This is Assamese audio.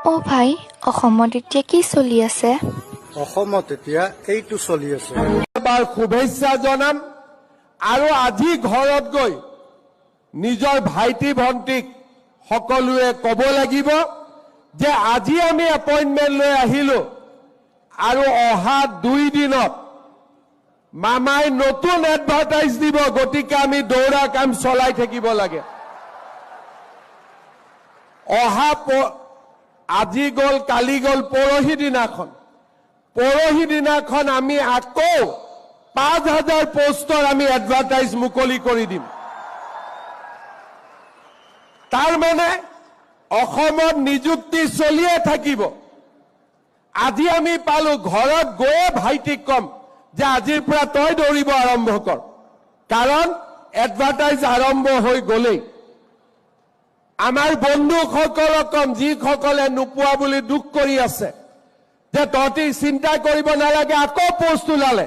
অ' ভাই, অসমত এতিয়া কি চলি আছে? অসমত এতিয়া এইটো চলি আছে। এবাৰ শুভেচ্ছা জনাম আৰু আজি ঘৰত গৈ নিজৰ ভাইটি ভণ্টিক সকলোৱে ক'ব লাগিব যে আজি আমি এপইণ্টমেণ্ট লৈ আহিলো আৰু অহা 2 দিনত মামাই নতুন এডভাৰটাইজ দিব, গতিকে আমি দৌৰা কাম চলাই থাকিব লাগে। আজি গ'ল, কালি গ'ল, পৰহি দিনাখন আমি আকৌ 5,000 পোষ্টৰ আমি এডভাৰটাইজ মুকলি কৰি দিম। তাৰ মানে অসমত নিযুক্তি চলিয়ে থাকিব। আজি আমি পালো, ঘৰত গৈয়ে ভাইটিক কম যে আজিৰ পৰা তই দৌৰিব আৰম্ভ কৰ, কাৰণ এডভাৰটাইজ আৰম্ভ হৈ গ'লেই। আমাৰ বন্ধুসকলক কম, যিসকলে নোপোৱা বুলি দুখ কৰি আছে, যে তহঁতি চিন্তা কৰিব নালাগে, আকৌ পোষ্ট ওলালে